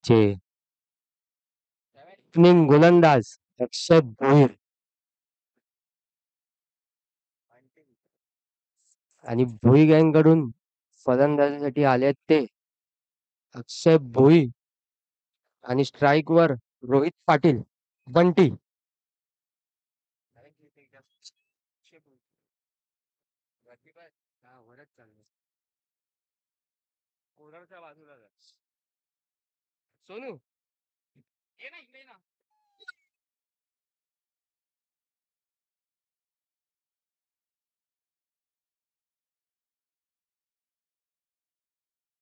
चे ओपनिंग गोलंदाज अक्षय भोईर आणि भोई गँगकडून फलंदाजीसाठी आले ते अक्षय भोई आणि स्ट्राईक वर रोहित पाटील बंटी. सोनू ये ना इकडे ना.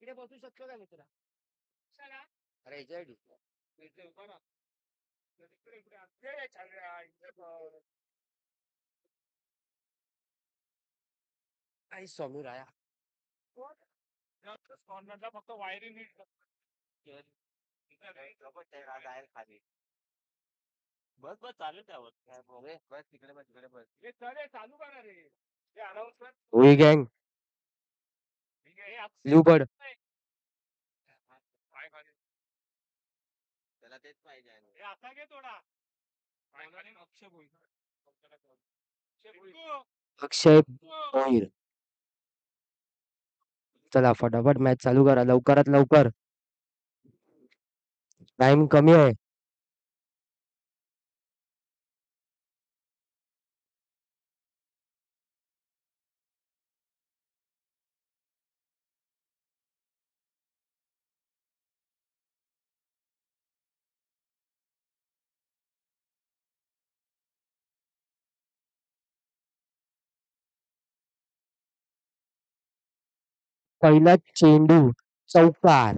इकडे बसू शकतो का मित्रा? अरे याच्यासाठी काही समीर आया फक्त वायरी नीट खाली बस बस चालेल त्यावर बस तिकडे बस तिकडे बस चालू करा रे होई गँग ब्लू बर्ड त्याला तेच पाहिजे असा घे थोडा अक्षय भोईर. चला फटाफट मॅच चालू करा लवकरात लवकर. टाइम कमी आहे. पहिला चेंडू चौकार.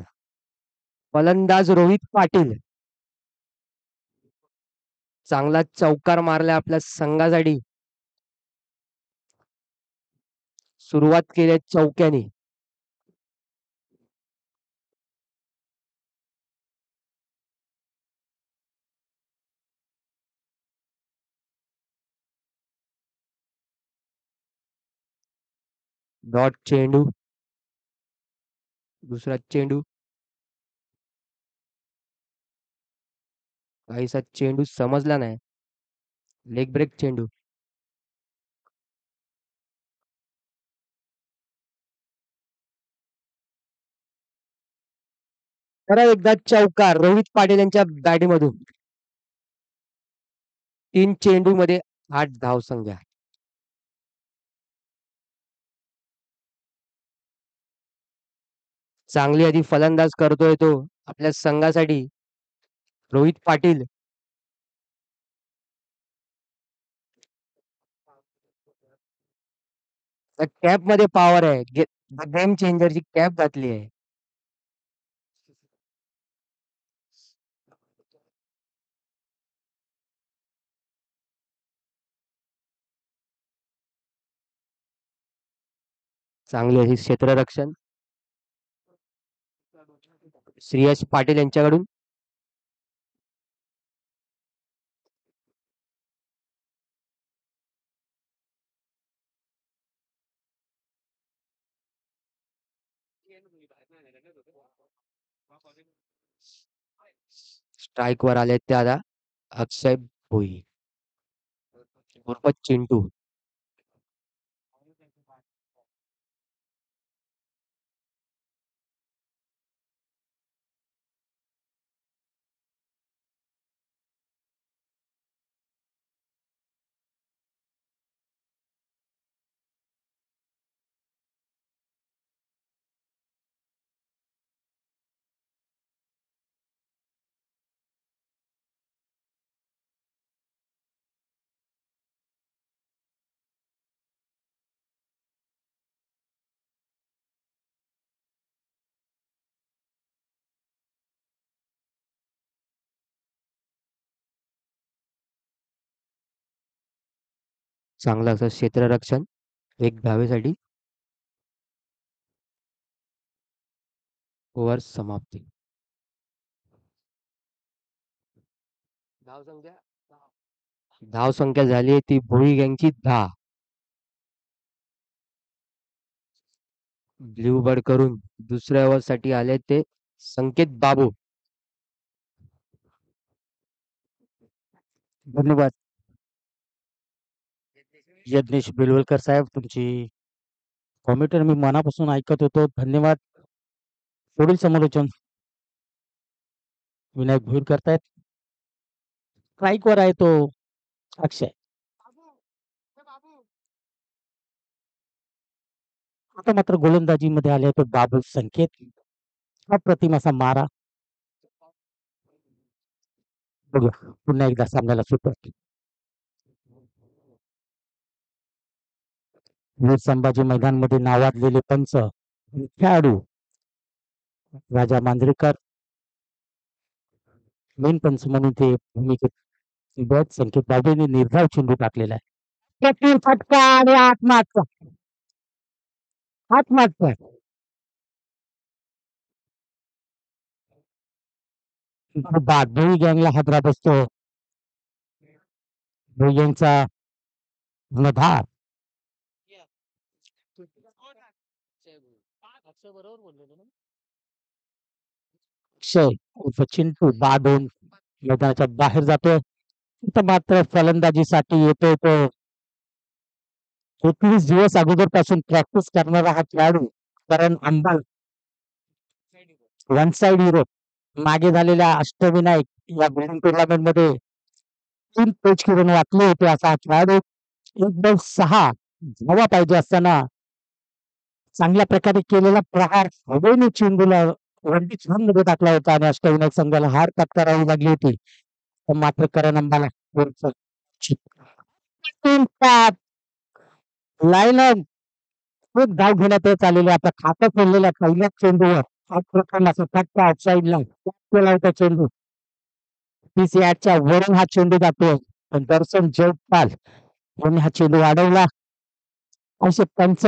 फलंदाज रोहित पाटील चांगला चौकार मारला आपल्या संघासाठी. सुरुवात केली चौक्याने. डॉट चेंडू. दुसरा चेंडू. काहीसा चेंडू समजला नाही. लेग ब्रेक चेंडू. परत एकदा चौकार रोहित पाटील यांच्या बॅटमधून. 3 चेंडू मध्ये 8 धावसंख्या. चांगली आधी फलंदाज करतोय तो आपल्या संघासाठी रोहित पाटील. कॅप मध्ये पॉवर आहे. गेम चेंजरची कॅप घातली आहे. चांगली अशी क्षेत्ररक्षण श्रेयस पाटील यांच्याकडून. स्ट्राईक वर आले ते आता अक्षय भोई उर्फ चिंटू. चांगलं असं क्षेत्ररक्षण एक धावेसाठी. ओव्हर समाप्ती. धावसंख्या झाली आहे ती भोई गँगची 10. ब्ल्यू बर्ड करून दुसऱ्या ओव्हर साठी आले ते संकेत बाबू. धन्यवाद यज्ञेश बेलवलकर साहेब, तुमची कॉमेंटर मी मनापासून ऐकत होतो. धन्यवाद. पुढील समालोचन विनायक भोईर करतायत. स्ट्राईक वर आहे तो अक्षय. आता मात्र गोलंदाजीमध्ये आले तो बाबू संकेत. अप्रतिम असा मारा. बघूया पुन्हा एकदा सामन्याला सुरुवात. वीर संभाजी मैदानमध्ये नावाजलेले पंच खेळाडू राजा मांजरेकर मेन पंच म्हणून ते भूमिकेत बत संकेत बाबूंनी निर्धाव चेंडू टाकलेला आहे. तीन फटका आणि आत्महत्या बाद भोई गँगला हादरा बसतो. भोई गँगचा गुणधार अक्षय उर्फ चिंटू बादून मैदानाच्या बाहेर जातो. तर मात्र फलंदाजीसाठी येतोय तो 21 दिवस अगोदरपासून प्रॅक्टिस करणारा हा खेळाडू Karan Ambal. One side hero. मागे झालेल्या अष्टविनायक या बिल्डिंग टुर्नामेंट मध्ये 3 पेच करून वाचले होते असा हा खेळाडू. 1-6 धावा पाहिजे असताना चांगल्या प्रकारे केलेला प्रहार हवेने चेंडूला वरती छान मध्ये टाकला होता आणि अष्टविनायक संघाला हार पत्करावी लागली होती. मात्र करण अंबाला लाईन खूप धाव घेण्यात येत आलेले आता खातं सोडलेल्या पहिल्याच चेंडूवर असा फटका ऑफसाईडला केला होता चेंडू. पीसीआरच्या वरून हा चेंडू जातो पण दर्शन जयपाल यांनी हा चेंडू वाढवला. असे पंच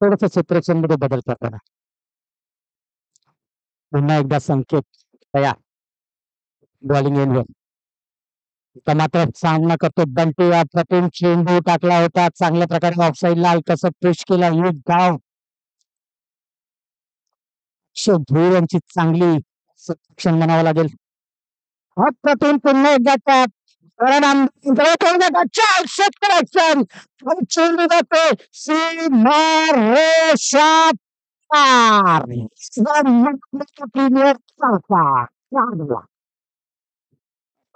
थोडस क्षेत्रक्षण मध्ये बदल करताना पुन्हा एकदा संकेत तयार बॉलिंग एंडवर मात्र सामना करतो बंटी. अप्रतिम चेंडू टाकला होता चांगल्या प्रकारे ऑफसाईडला कसं पुश केला एक धाव. धूळ यांची चांगली सक्षम म्हणावं लागेल. अप्रतिम पुन्हा एकदा त्यात चेंडू जातो सीमारेषा पार.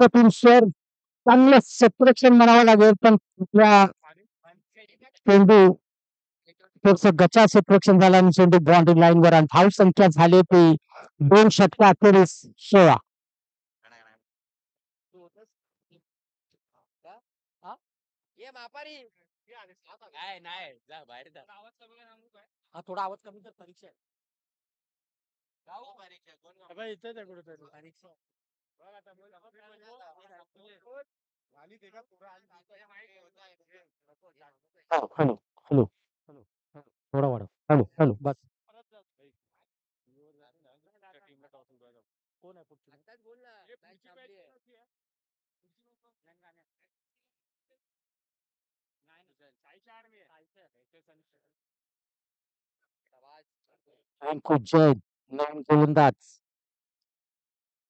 अप्रतिम सर चांगलं क्षेत्रक्षण म्हणावं लागेल पण आपल्या चेंडू थोडस गचा क्षेत्रक्षण झालं आणि चेंडू बाउंड्री लाईन वर आणि धाव संख्या झाली ती 2 षटका 16. हा थोडा आवाज कमी तर परीक्षा हॅलो हॅलो थोडा वाढव. हॅलो हॅलो बस. अंकुश जैन नवीन गोलंदाज.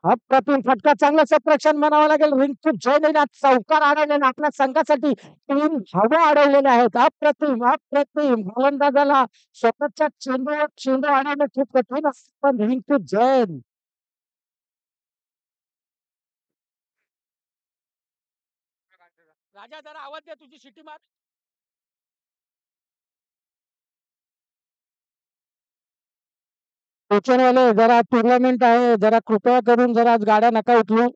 अप्रतिम फटका चांगलं क्षेत्रक्षण म्हणावं लागेल. रिंकू जैन चौकार अडवलेला आपल्या संघासाठी 3 धावा अडवलेल्या आहेत. अप्रतिम अप्रतिम गोलंदाजाला स्वतःच्या चेंडूवर चेंडू अडवणं खूप कठीण असतं पण रिंकू जैन राजा जरा आवाज द्या तुझी शिटी मार. वाले जरा टुर्नामेंट आहे जरा कृपया करून जरा आज गाड्या नका उचलू.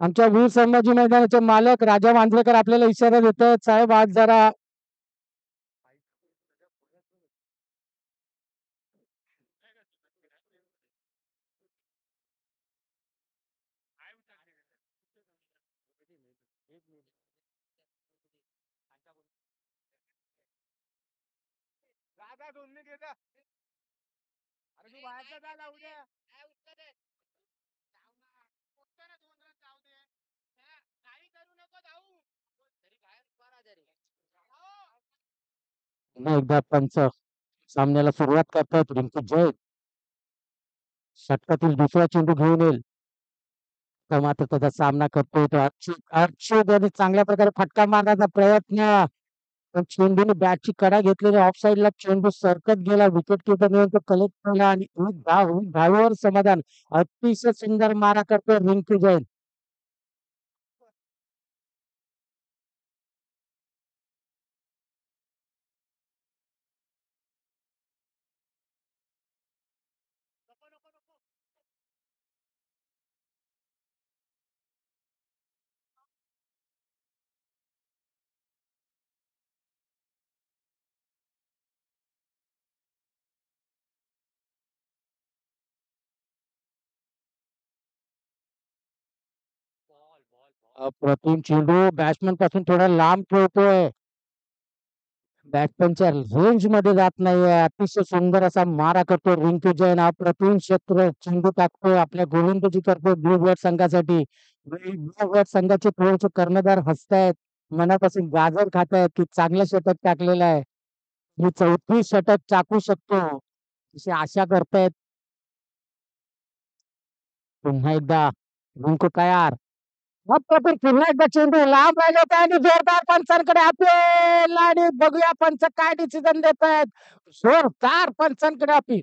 आमच्या वीर संभाजी मैदानाचे मालक राजा मांजरेकर आपल्याला इशारा देत आहेत साहेब आज जरा एकदा पंच सामन्याला सुरुवात करतात. रिंकू जैन षटकातील दुसरा चेंडू घेऊन येईल मात्र त्याचा सामना करतोय तो अर्चित. अर्चित यांनी चांगल्या प्रकारे फटका मारण्याचा प्रयत्न. पण चेंडूने बॅटची कडा घेतलेली ऑफ साईडला चेंडू सरकत गेला. विकेट किपरने तो कलेक्ट केला आणि एक धावेवर समाधान. अतिशय सुंदर मारा करतोय रिंकू जैन. अप्रतिम चेंडू बॅट्समन पासून थोडा लांब खेळतोय. बॅट्समनच्या रेंज मध्ये जात नाहीये. अतिशय सुंदर असा मारा करतो रिंकू जैन. अप्रतिम क्षेत्र चेंडू टाकतोय. आपल्या गोलंदाजी करतोय ब्लू बर्ड संघासाठी. ब्लू बर्ड संघाचे थोडेसे कर्णधार हसतायत. मनापासून गाजर खातायत की चांगलं षटक टाकलेलं आहे. मी चौथी षटक टाकू शकतो अशी आशा करतायत. पुन्हा एकदा रिंकू तयार. अप्रतिम पुन्हा एकदा चेंडू लांब राहिला आणि जोरदार पंचांकडे अपील आणि बघूया पंच काय डिसिजन देत आहेत. जोरदार पंचांकडे अपील.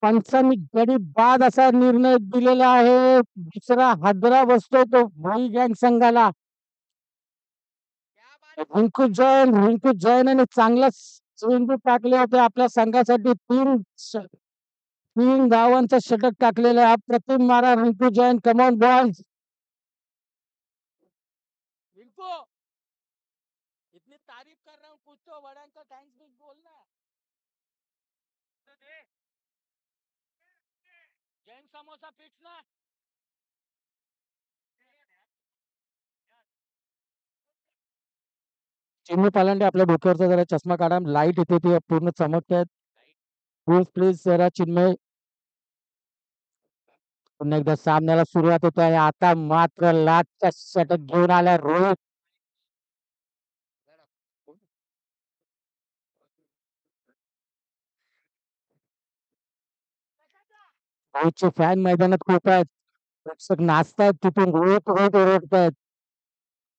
पंचांनी गडी बाद असा निर्णय दिलेला आहे. दुसरा हादरा बसतोय तो भोई गँग संघाला. रिंकू जैन आणि चांगला चेंडू टाकले होते आपल्या संघासाठी. तीन धावांचा षटक टाकलेला आहे. अप्रतिम मारा रिंकू जैन. Come on balls. रिंकू इतनी तारीफ कर रहा हूँ कुछ तो बड़ा का थैंक्स भी बोलना. जैन समोसा फिक्स ना. चिन्मय पालांडे आपल्या डोक्यावरचा जरा चष्मा काढा. लाईट येते ती पूर्ण चमकतात. प्लीज प्लीज जरा चिन्मय. पुन्हा एकदा सामन्याला सुरुवात होते आणि आता मात्र लास्टचा षटक घेऊन आला रोहित. रोहितचे फॅन मैदानात खूप आहेत. प्रेक्षक नाचतायत तिथून रोहित रोहित ओरडतायत.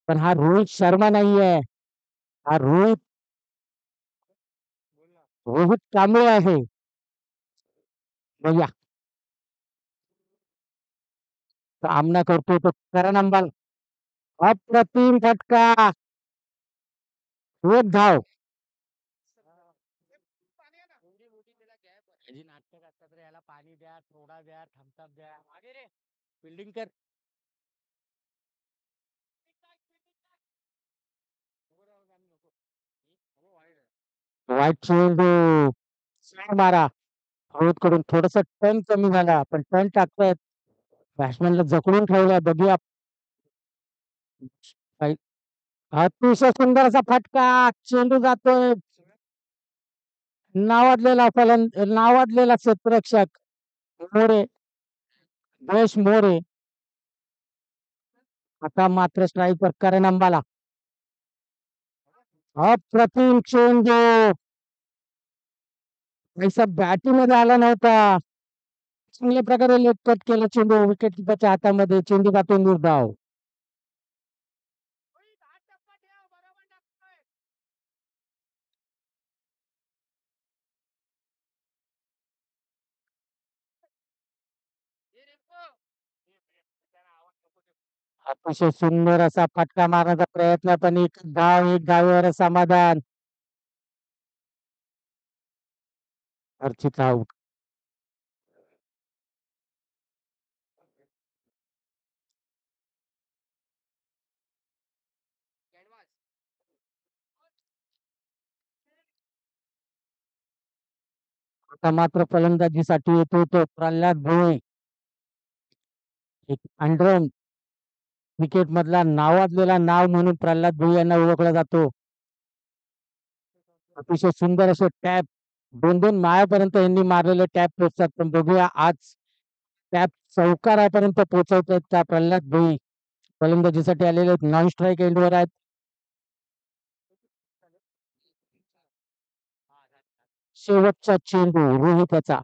पण हा रोहित शर्मा नाहीये. हा रोहित कांबळे आहे. बघूया सामना करतोय तो करण अंबाल. अप्रतिम फटका. एक धाव. नाटक असतात रे. याला पाणी द्या, थोडा द्या, थम्सअप द्या. मागे रे फिल्डिंग कर. वाईट चेंडू. स्विंग मारा. रोहित कडून थोडस टर्न कमी झाला पण टर्न टाकतायत. बॅट्समॅनला जखडून ठेवलाय. बघूया. काय- अतिशय सुंदर असा फटका. चेंडू जातोय. नावाजलेला क्षेत्ररक्षक मोरे. देश मोरे. आता मात्र स्ट्राईकवर करण अंबाला. अप्रतिम चेंडू. पैसा बॅटिंगमध्ये आला नव्हता. चांगल्या प्रकारे लेग कट केलं चेंडू विकेट किपरच्या हातामध्ये. चेंडू जातो निर्धाव. अतिशय सुंदर असा फटका मारण्याचा प्रयत्न पण एक धावेवर समाधान. अर्चित आऊट. आता मात्र फलंदाजीसाठी येतो तो प्रल्हाद भोई. एक अंडरन क्रिकेट मधला नावाजलेला नाव म्हणून प्रल्हाद भोई यांना ओळखला जातो. अतिशय सुंदर असे टॅप. दोन दोन माळ्यापर्यंत यांनी मारलेले टॅप पोचतात. पण बघूया आज टॅप चौकारापर्यंत पोहोचवत आहेत का प्रल्हाद भोई. फलंदाजीसाठी आलेले नॉन स्ट्राईक एंडवर आहेत. शेवटचा चेंडू रोहितचा.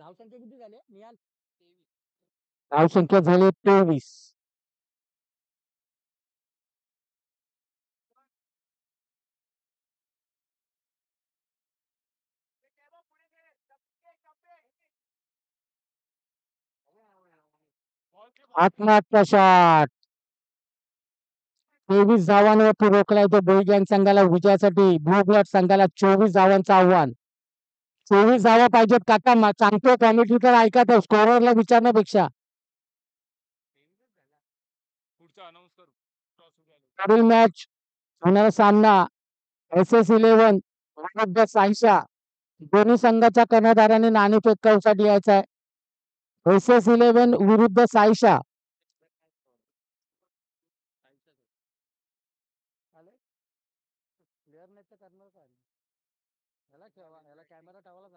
धावसंख्या किती झाले निहाल? धावसंख्या झाली 23. आत्महत्या शॉट. 23 धावांवरती रोखलाय तो बोईगॅंग संघाला विजयासाठी. ब्लू ब्लड संघाला 24 धावांचं आव्हान. 24 धावा पाहिजेत काका. सांगतोय कॉमेंट्री तर ऐका त्या स्कोररला विचारण्यापेक्षा. पुढील मॅच होणारा सामना SS11 विरुद्ध साईशा. दोन्ही संघाच्या कर्णधारांनी नाणेफेक कौसाठी यायचा आहे. SS11 विरुद्ध साईशा. कॅमेरा ठेवायला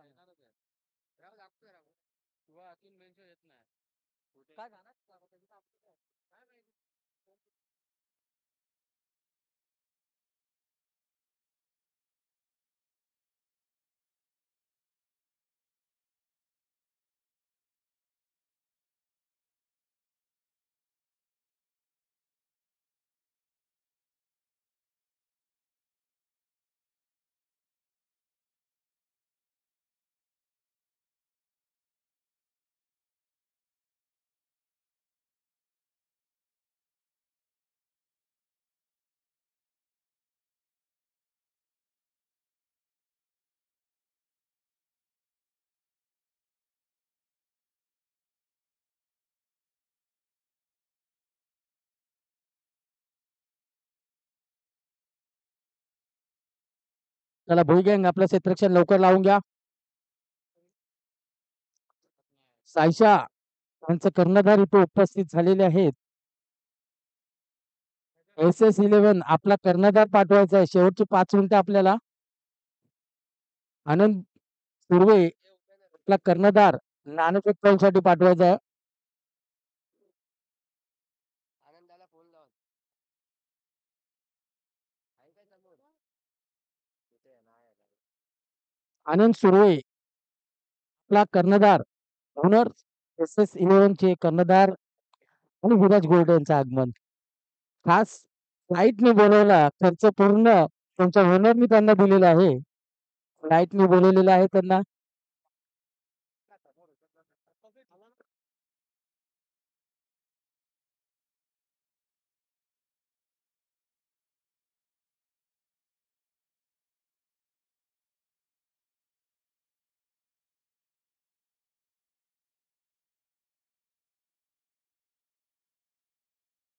चला भुईगँग आपलं क्षेत्ररक्षण लवकर लावून घ्या. साईशा यांचे कर्णधार इथे उपस्थित झालेले आहेत. SS11 आपला कर्णधार पाठवायचा आहे. शेवटची 5 मिनिटं आपल्याला. आनंद सुर्वे आपला कर्णधार नाणेफेक कौलसाठी पाठवायचा आहे. आनंद सुर्वे आपला कर्णधार. ओनर SS11 चे कर्णधार आणि विराज गोल्ड यांचं आगमन. खास फ्लाईटने बोलवला. खर्च पूर्ण त्यांच्या ओनरनी त्यांना दिलेला आहे. फ्लाईटने बोलवलेलं आहे त्यांना.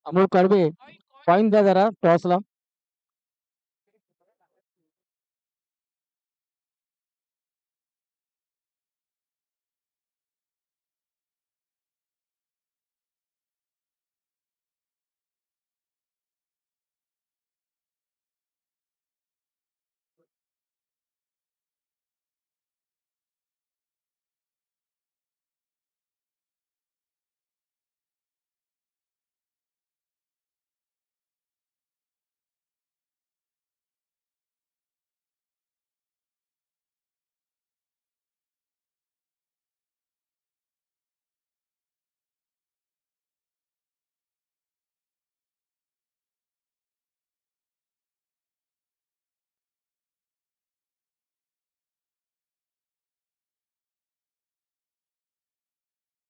अमोल कर्वे पॉईंट द्या जरा टॉसला.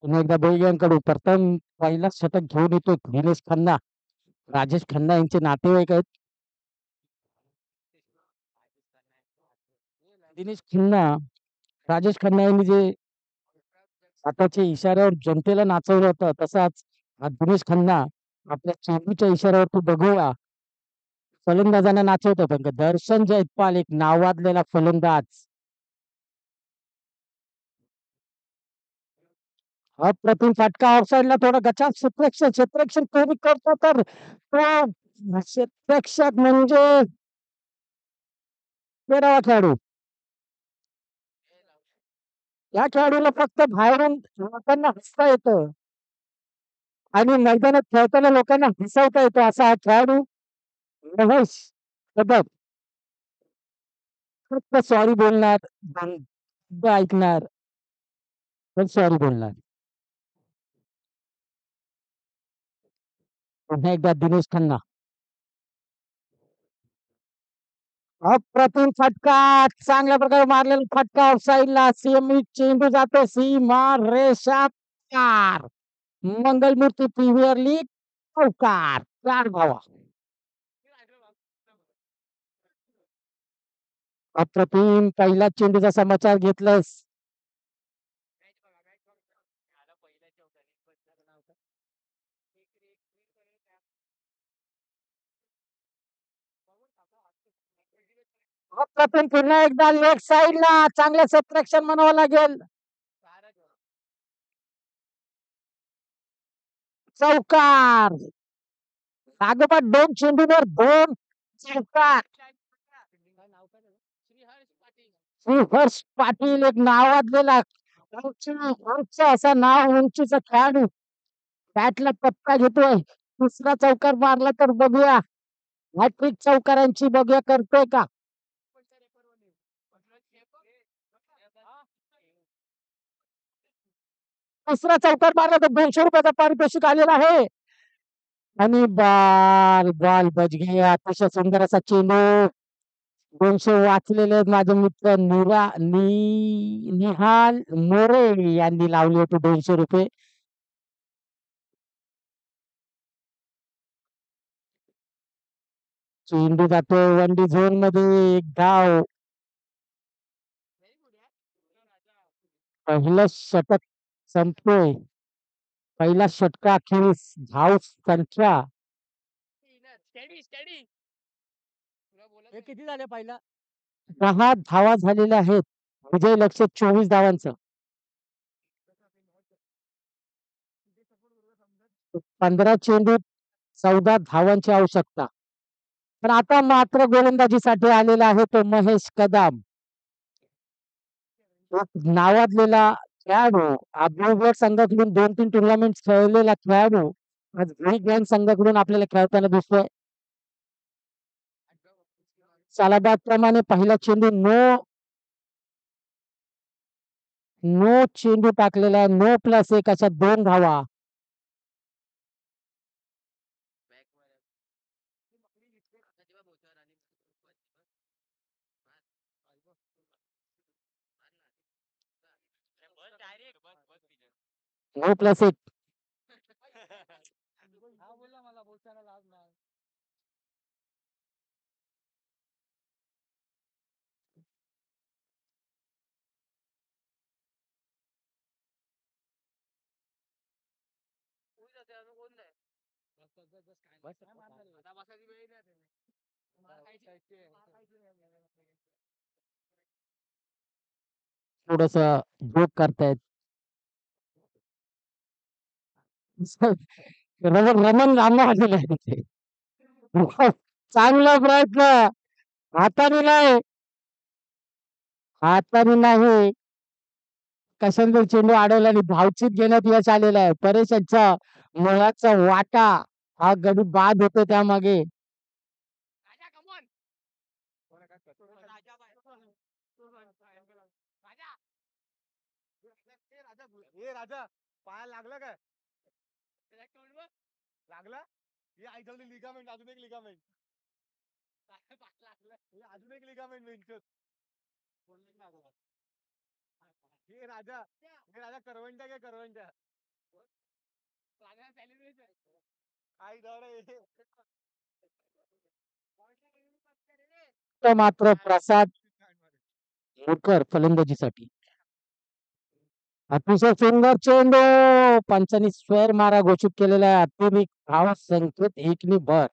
पुन्हा एकदा भुईगँगकडून प्रथम पहिला षटक घेऊन येतो दिनेश खन्ना. राजेश खन्ना यांचे नातेवाईक आहेत. दिनेश खन्ना राजेश खन्ना यांनी जे हाताच्या इशाऱ्यावर जनतेला नाचवलं होतं, तसाच हा दिनेश खन्ना आपल्या चेंडूच्या इशाऱ्यावर तो बघूया फलंदाजांना नाचवतो. पण दर्शन जयपाल एक नावाजलेला फलंदाज. अप्रतिम फटका ऑफसाईडला. थोडा गचाळ क्षेत्ररक्षण कोणी करतो तर तो क्षेत्ररक्षक म्हणजे तेरावा खेळाडू. या खेळाडूला फक्त बाहेरून लोकांना हसता येतं आणि मैदानात खेळताना लोकांना हसवता येतो असा हा खेळाडू महेश कदम. फक्त सॉरी बोलणार, ऐकणार. पण सॉरी बोलणार. पुन्हा एकदा दिनेश खन्ना. अप्रतिम फटका. चांगल्या प्रकारे मारलेला फटका ऑफसाईडला. सीएमई चेंडू जातो सीमा रेषा पार. मंगलमूर्ती प्रीमियर लीग चौकार. 4 धावा. अप्रतिम पहिला चेंडूचा समाचार घेतलायस. अप्रतिम पुन्हा एकदा लेग साईडला चांगलं सबट्रॅक्शन म्हणावं लागेल. चौकार. लागोपाठ 2 चेंडूवर 2 चौकार. श्रीहर्ष पाटील एक नावाजलेला उंच असा नाव उंचीचा खेळाडू बॅटला पक्का घेतोय. दुसरा चौकार मारला तर बघूया हॅट्रिक चौकारांची बघूया करतोय का. दुसरा चौकार मारला तर 200 रुपयाचा पारितोषिक आलेला आहे. आणि बाल बाल बच गया. अतिशय सुंदर असा चेंडू. 200 वाचलेले आहेत माझे मित्र निहाल मोरे यांनी लावले होते 200 रुपये. चेंडू जातो वनडी झोन मध्ये. एक धाव. पहिलं षटक संपतोय. पहिला षटका अखेरीस धाव संख्या हे किती झाले पहिला 10 धावा झालेल्या आहेत. विजय लक्ष 24 धावांचं. 15 चेंडू 14 धावांची आवश्यकता. पण आता मात्र गोलंदाजीसाठी आलेला आहे तो महेश कदम. एक नावाजलेला खेळाडू. अब्दुलगड संघाकडून 2-3 टुर्नामेंट खेळलेला खेळाडू आज ग्रँड संघाकडून आपल्याला खेळताना दिसतोय. सालाबाद प्रमाणे पहिला चेंडू नो चेंडू टाकलेला आहे. नो प्लस 1 अशा 2 धावा. No plus 1. थोडस जोक करतायत. रमण रामनाथ आहे ते. चांगला प्रयत्न. हाताने नाही. हाताने नाही. कशाने चेंडू अडवला आणि धावचीत घेण्यात यश आलेलं आहे. परेश यांचा मुळाचा वाटा हा गडी बाद होतो त्यामागे. ए राजा पायाला लागलं काय लागला हे ऐकवली लिगामेंट अजून एक लिगामेंट अजून एक लिगामेंट मेंटल हे राजा करवंट्या काय करवंट्या आई दौड मात्र प्रसाद मोरकर फलंदाजीसाठी. अतिशय सुंदर चेंडू. पंचांनी स्क्वेअर मारा घोषित केलेला आहे. अत्यधिक धाव संख्येत 1 भर.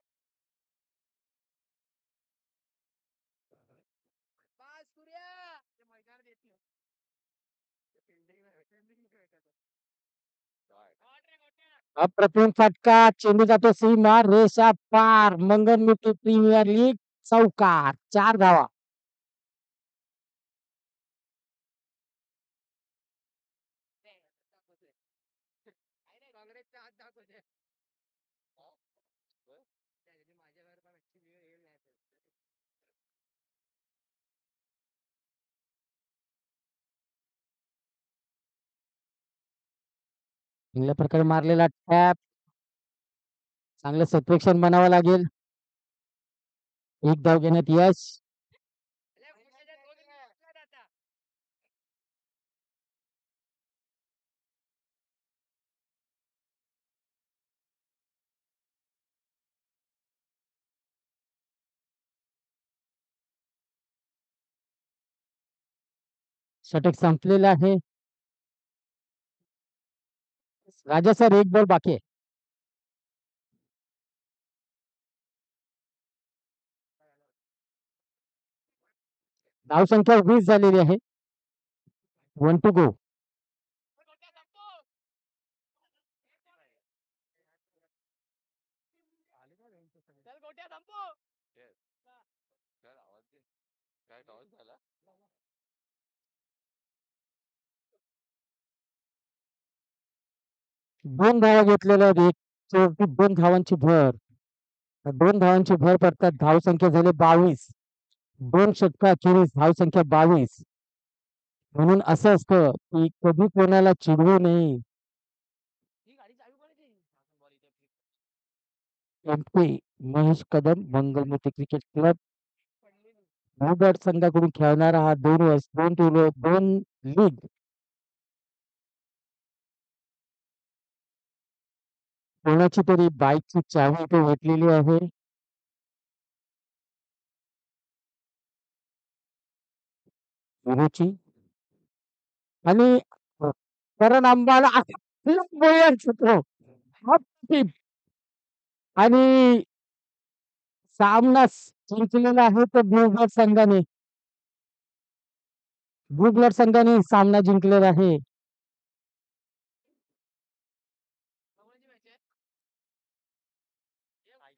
अप्रतिम फटका. चेंडू जातो सीमा रेषा पार. मंगलमूर्ती प्रीमियर लीग चौकार. 4 धावा. चांगल्या प्रकारे मारलेला टॅप. चांगलं क्षेत्ररक्षण बनावं लागेल. एक धाव घेण्यात यश. षटक संपलेलं आहे. राजा सर एक बॉल बाकी आहे. धावसंख्या 20 झालेली आहे. 1 टू गो. काय टॉस झाला? 2 धावा घेतलेल्या आहेत. शेवटी 2 धावांची भर. 2 धावांची भर पडतात. धावसंख्या झाली 22. 2 षटकाखेरीज धावसंख्या 22. म्हणून असं असतं की कधी कोणाला चिडवू नये. M P. Mahesh Kadam Mangalmurti cricket club Bhugad संघाकडून खेळणारा हा 2 वर्ष 2 लीग कोणाची तरी बाईकची चावी इथे भेटलेली आहे. विरोची आणि करण अंबाला आणि सामना जिंकलेला आहे तो भूगड संघाने. भूगड संघाने सामना जिंकलेला आहे.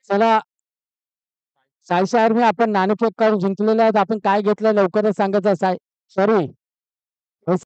चला साई शहर मी आपण नाणेफेक करून जिंकलेले आहेत. आपण काय घेतलं लवकरच सांगायचं. सॉरी